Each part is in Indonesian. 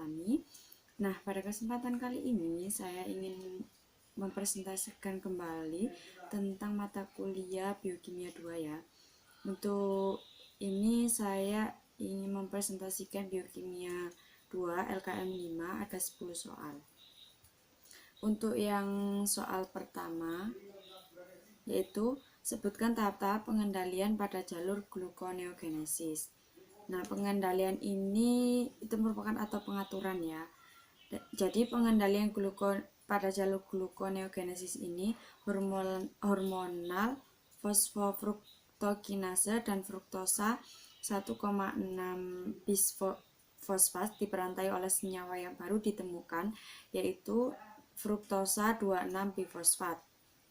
Utami. Nah, pada kesempatan kali ini saya ingin mempresentasikan kembali tentang mata kuliah Biokimia 2 ya. Untuk ini saya ingin mempresentasikan Biokimia 2 LKM 5 ada 10 soal. Untuk yang soal pertama yaitu sebutkan tahap-tahap pengendalian pada jalur gluconeogenesis. Nah, pengendalian ini itu merupakan atau pengaturan ya. Jadi pengendalian pada jalur gluconeogenesis ini hormonal fosfofruktokinase dan fruktosa 1,6 bisfosfat diperantai oleh senyawa yang baru ditemukan, yaitu fruktosa 26 bifosfat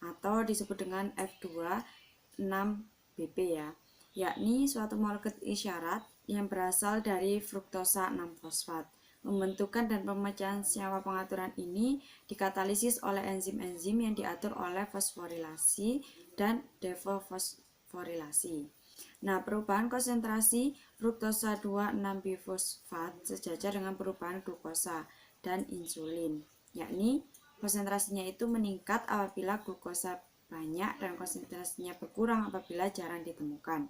atau disebut dengan F2,6BP ya, yakni suatu molekul isyarat yang berasal dari fruktosa 6-fosfat. Pembentukan dan pemecahan senyawa pengaturan ini dikatalisis oleh enzim-enzim yang diatur oleh fosforilasi dan defosforilasi. Nah, perubahan konsentrasi fruktosa 26-bifosfat sejajar dengan perubahan glukosa dan insulin, yakni konsentrasinya itu meningkat apabila glukosa banyak dan konsentrasinya berkurang apabila jarang ditemukan.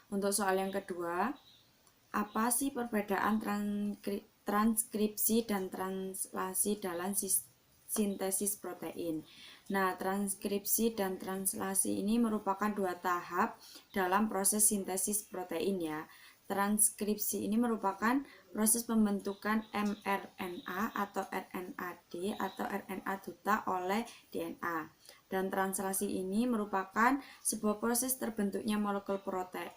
Untuk soal yang kedua, apa sih perbedaan transkripsi dan translasi dalam sintesis protein? Nah, transkripsi dan translasi ini merupakan dua tahap dalam proses sintesis protein ya. Transkripsi ini merupakan proses pembentukan mRNA atau RNAD atau RNA duta oleh DNA. Dan translasi ini merupakan sebuah proses terbentuknya molekul protein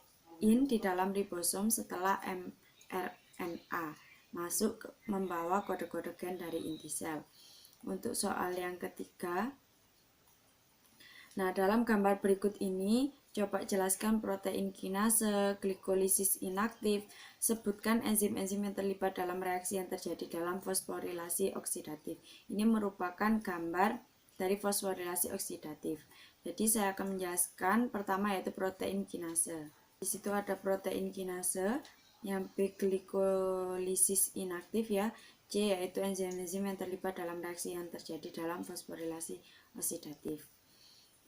di dalam ribosom setelah mRNA masuk membawa kode-kode gen dari inti sel. Untuk soal yang ketiga, nah dalam gambar berikut ini coba jelaskan protein kinase, glikolisis inaktif, sebutkan enzim-enzim yang terlibat dalam reaksi yang terjadi dalam fosforilasi oksidatif. Ini merupakan gambar dari fosforilasi oksidatif. Jadi saya akan menjelaskan pertama yaitu protein kinase. Di situ ada protein kinase, yang B glikolisis inaktif ya, C yaitu enzim-enzim yang terlibat dalam reaksi yang terjadi dalam fosforilasi oksidatif.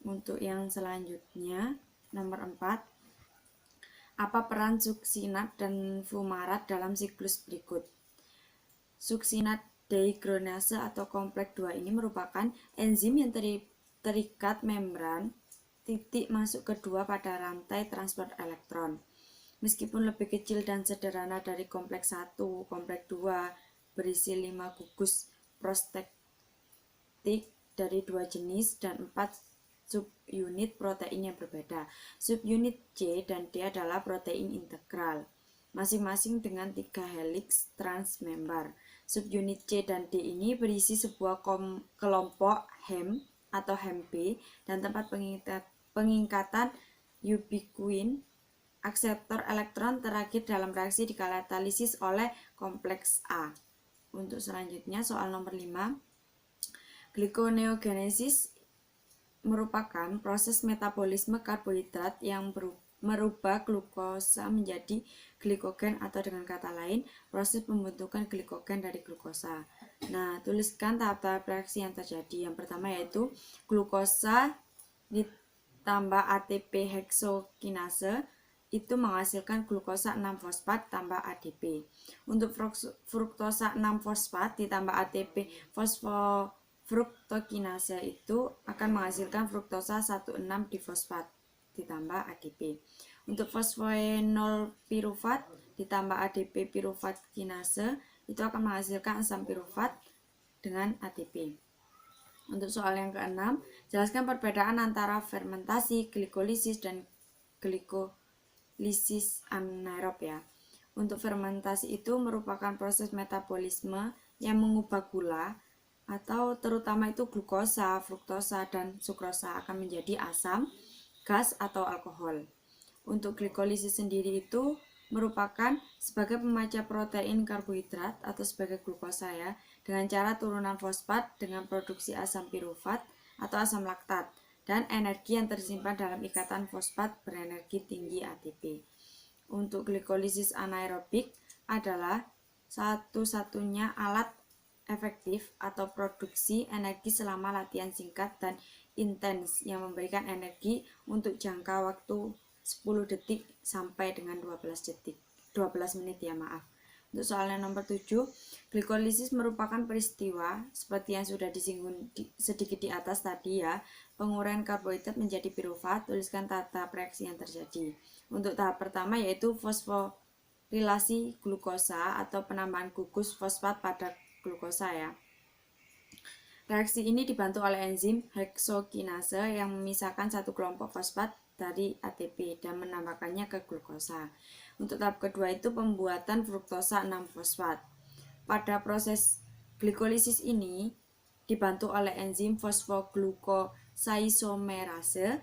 Untuk yang selanjutnya, nomor 4, apa peran suksinat dan fumarat dalam siklus berikut? Suksinat dehidrogenase atau kompleks 2 ini merupakan enzim yang terikat membran titik masuk kedua pada rantai transport elektron. Meskipun lebih kecil dan sederhana dari kompleks 1, kompleks 2 berisi 5 gugus prostaktik dari 2 jenis dan 4 subunit protein yang berbeda. Subunit C dan D adalah protein integral, masing-masing dengan 3 helix transmember. Subunit C dan D ini berisi sebuah kelompok hem atau hem B dan tempat pengingkatan ubiquin akseptor elektron terakhir dalam reaksi dikatalisis oleh kompleks A. Untuk selanjutnya soal nomor 5, glikoneogenesis merupakan proses metabolisme karbohidrat yang merubah glukosa menjadi glikogen atau dengan kata lain proses pembentukan glikogen dari glukosa. Nah, tuliskan tahap-tahap reaksi yang terjadi. Yang pertama yaitu glukosa ditambah ATP heksokinase itu menghasilkan glukosa 6-fosfat tambah ADP. Untuk fruktosa 6-fosfat ditambah ATP fosfofruktokinase itu akan menghasilkan fruktosa 1,6-difosfat ditambah ADP. Untuk fosfoenol pirufat ditambah ADP pirufat kinase itu akan menghasilkan asam pirufat dengan ATP. Untuk soal yang keenam, jelaskan perbedaan antara fermentasi, glikolisis, dan glikolisis anaerob ya. Untuk fermentasi itu merupakan proses metabolisme yang mengubah gula atau terutama itu glukosa, fruktosa, dan sukrosa akan menjadi asam, gas, atau alkohol. Untuk glikolisis sendiri itu merupakan sebagai pemecah protein karbohidrat atau sebagai glukosa ya, dengan cara turunan fosfat dengan produksi asam pirufat atau asam laktat dan energi yang tersimpan dalam ikatan fosfat berenergi tinggi ATP. Untuk glikolisis anaerobik adalah satu-satunya alat efektif atau produksi energi selama latihan singkat dan intens yang memberikan energi untuk jangka waktu 10 detik sampai dengan 12 menit ya maaf. Untuk soalnya nomor 7, glikolisis merupakan peristiwa seperti yang sudah disinggung sedikit di atas tadi ya, penguraian karbohidrat menjadi pirufat. Tuliskan tahap reaksi yang terjadi. Untuk tahap pertama yaitu fosforilasi glukosa atau penambahan gugus fosfat pada glukosa ya. Reaksi ini dibantu oleh enzim heksokinase yang memisahkan satu kelompok fosfat dari ATP dan menambahkannya ke glukosa. Untuk tahap kedua itu pembuatan fruktosa 6-fosfat. Pada proses glikolisis ini dibantu oleh enzim fosfoglucosaisomerase.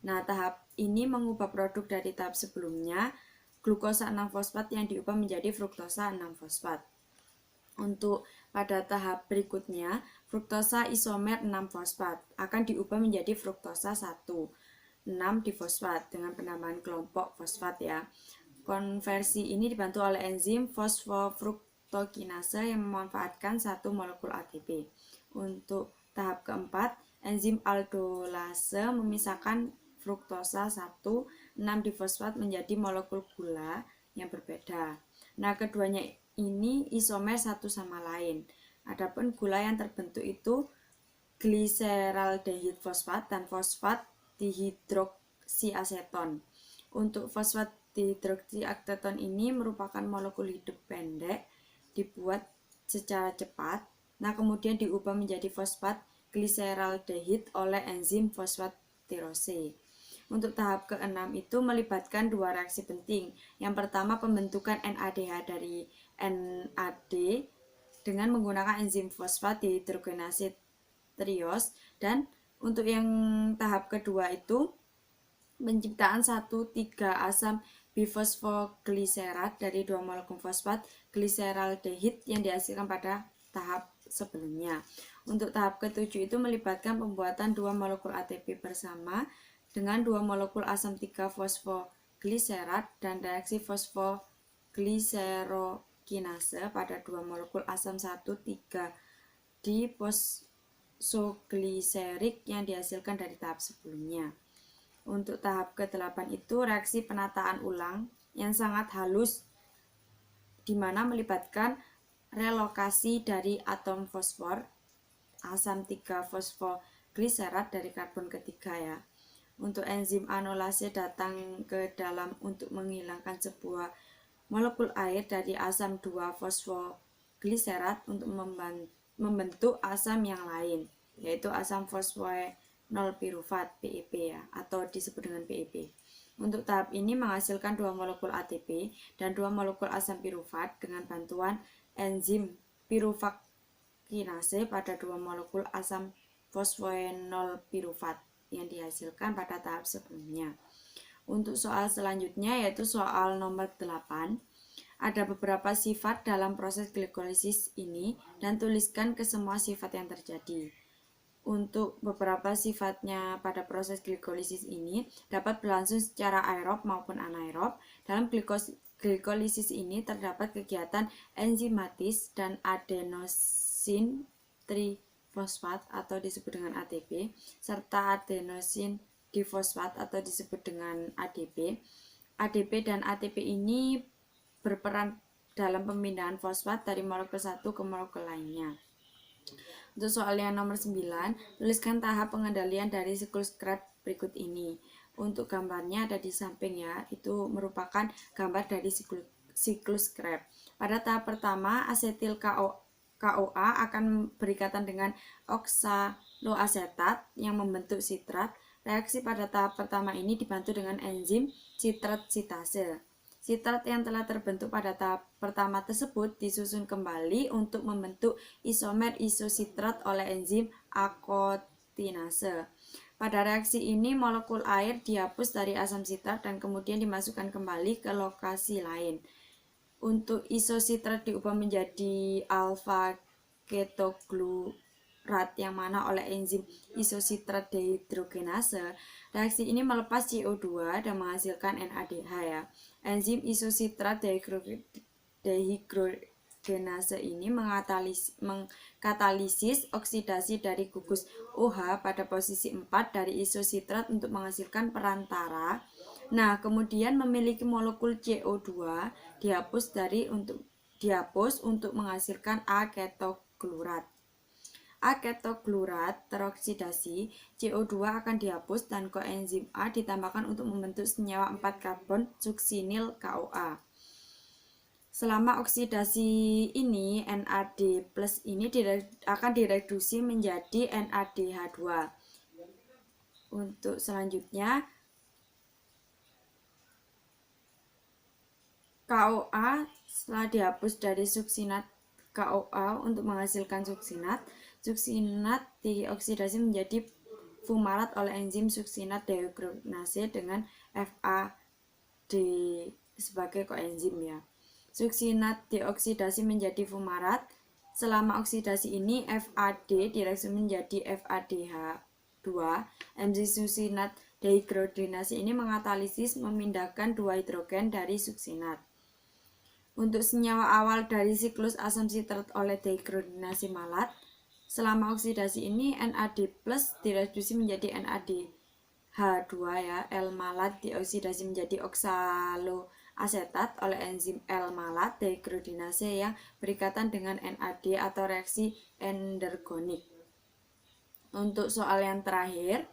Nah, tahap ini mengubah produk dari tahap sebelumnya, glukosa 6-fosfat yang diubah menjadi fruktosa 6-fosfat. Untuk pada tahap berikutnya, fruktosa isomer 6-fosfat akan diubah menjadi fruktosa 1,6-difosfat dengan penambahan kelompok fosfat ya. Konversi ini dibantu oleh enzim fosfofruktokinase yang memanfaatkan satu molekul ATP. Untuk tahap keempat, enzim aldolase memisahkan fruktosa 1,6-difosfat menjadi molekul gula yang berbeda. Nah, keduanya ini isomer satu sama lain. Adapun gula yang terbentuk itu gliseraldehid fosfat dan fosfat dihidroksiaseton. Untuk fosfat dihidroksiaseton ini merupakan molekul hidup pendek, dibuat secara cepat. Nah, kemudian diubah menjadi fosfat gliseraldehid oleh enzim fosfat tirose. Untuk tahap ke-6 itu melibatkan dua reaksi penting. Yang pertama pembentukan NADH dari NAD dengan menggunakan enzim fosfat dihidrogenase trios, dan untuk yang tahap kedua itu penciptaan 1,3-asam bifosfogliserat dari dua molekul fosfat gliseraldehid yang dihasilkan pada tahap sebelumnya. Untuk tahap ke-7 itu melibatkan pembuatan dua molekul ATP bersama dengan dua molekul asam 3-fosfogliserat dan reaksi fosfogliserokinase pada dua molekul asam 1,3-difosfogliserik yang dihasilkan dari tahap sebelumnya. Untuk tahap ke-8 itu reaksi penataan ulang yang sangat halus di mana melibatkan relokasi dari atom fosfor asam 3-fosfogliserat dari karbon ketiga ya. Untuk enzim anulase datang ke dalam untuk menghilangkan sebuah molekul air dari asam 2-fosfogliserat untuk membentuk asam yang lain, yaitu asam fosfoenol pirufat PEP ya, atau disebut dengan PEP. Untuk tahap ini menghasilkan dua molekul ATP dan dua molekul asam pirufat dengan bantuan enzim piruvakinase pada dua molekul asam fosfoenol pirufat yang dihasilkan pada tahap sebelumnya. Untuk soal selanjutnya yaitu soal nomor 8. Ada beberapa sifat dalam proses glikolisis ini dan tuliskan ke semua sifat yang terjadi. Untuk beberapa sifatnya pada proses glikolisis ini dapat berlangsung secara aerob maupun anaerob. Dalam glikolisis ini terdapat kegiatan enzimatis dan adenosin trifosfat atau disebut dengan ATP serta adenosin difosfat atau disebut dengan ADP. ADP dan ATP ini berperan dalam pemindahan fosfat dari molekul satu ke molekul lainnya. Untuk soal yang nomor 9, tuliskan tahap pengendalian dari siklus Krebs berikut ini. Untuk gambarnya ada di samping ya, itu merupakan gambar dari siklus Krebs. Pada tahap pertama, asetil KOA akan berikatan dengan oksaloasetat yang membentuk sitrat. Reaksi pada tahap pertama ini dibantu dengan enzim sitrat sitase. Sitrat yang telah terbentuk pada tahap pertama tersebut disusun kembali untuk membentuk isomer isositrat oleh enzim akotinase. Pada reaksi ini molekul air dihapus dari asam sitrat dan kemudian dimasukkan kembali ke lokasi lain. Untuk isositrat diubah menjadi alfa ketoglurat yang mana oleh enzim isositrat dehidrogenase. Reaksi ini melepas CO2 dan menghasilkan NADH ya. Enzim isositrat dehidrogenase ini mengkatalisis oksidasi dari gugus OH pada posisi 4 dari isositrat untuk menghasilkan perantara. Nah, kemudian memiliki molekul CO2 dihapus untuk menghasilkan A-ketoglurat. A-ketoglurat teroksidasi, CO2 akan dihapus dan koenzim A ditambahkan untuk membentuk senyawa 4 karbon suksinil KOA. Selama oksidasi ini, NAD+ ini akan direduksi menjadi NADH2. Untuk selanjutnya, KOA setelah dihapus dari suksinat KOA untuk menghasilkan suksinat. Suksinat dioksidasi menjadi fumarat oleh enzim suksinat dehidrogenase dengan FAD sebagai koenzim ya. Suksinat dioksidasi menjadi fumarat. Selama oksidasi ini FAD direaksi menjadi FADH2. Enzim suksinat dehidrogenase ini mengkatalisis memindahkan 2 hidrogen dari suksinat. Untuk senyawa awal dari siklus asam sitrat oleh dehidrogenase malat, selama oksidasi ini NAD+ direduksi menjadi NADH2 ya. L-malat dioksidasi menjadi oksaloasetat oleh enzim L-malat dehidrogenase yang berikatan dengan NAD atau reaksi endergonik. Untuk soal yang terakhir,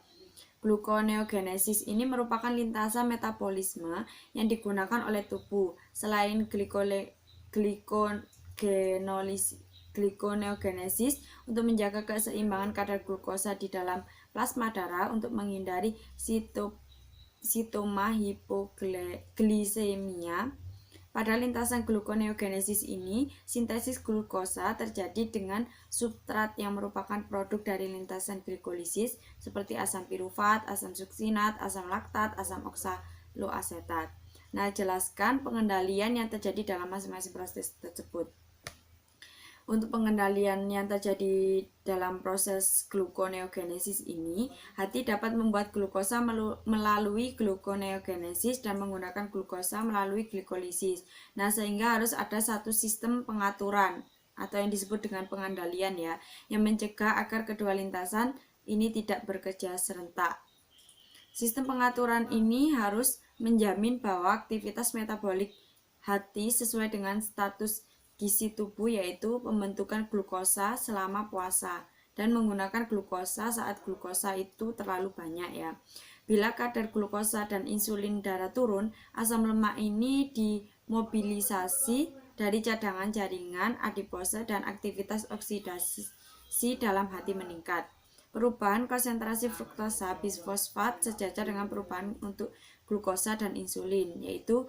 gluconeogenesis ini merupakan lintasan metabolisme yang digunakan oleh tubuh. Selain gluconeogenesis untuk menjaga keseimbangan kadar glukosa di dalam plasma darah untuk menghindari sitoma hipogliksemia. Pada lintasan gluconeogenesis ini, sintesis glukosa terjadi dengan substrat yang merupakan produk dari lintasan glikolisis seperti asam pirufat, asam suksinat, asam laktat, asam oksaloasetat. Nah, jelaskan pengendalian yang terjadi dalam masing-masing proses tersebut. Untuk pengendalian yang terjadi dalam proses gluconeogenesis ini, hati dapat membuat glukosa melalui gluconeogenesis dan menggunakan glukosa melalui glikolisis. Nah, sehingga harus ada satu sistem pengaturan atau yang disebut dengan pengendalian ya, yang mencegah agar kedua lintasan ini tidak bekerja serentak. Sistem pengaturan ini harus menjamin bahwa aktivitas metabolik hati sesuai dengan status gizi tubuh, yaitu pembentukan glukosa selama puasa dan menggunakan glukosa saat glukosa itu terlalu banyak ya. Bila kadar glukosa dan insulin darah turun, asam lemak ini dimobilisasi dari cadangan jaringan adipose dan aktivitas oksidasi dalam hati meningkat. Perubahan konsentrasi fruktosa bisfosfat sejajar dengan perubahan untuk glukosa dan insulin, yaitu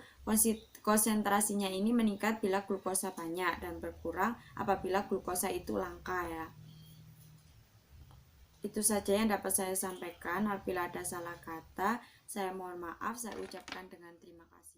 konsentrasinya ini meningkat bila glukosa banyak dan berkurang apabila glukosa itu langka ya. Itu saja yang dapat saya sampaikan. Apabila ada salah kata, saya mohon maaf. Saya ucapkan dengan terima kasih.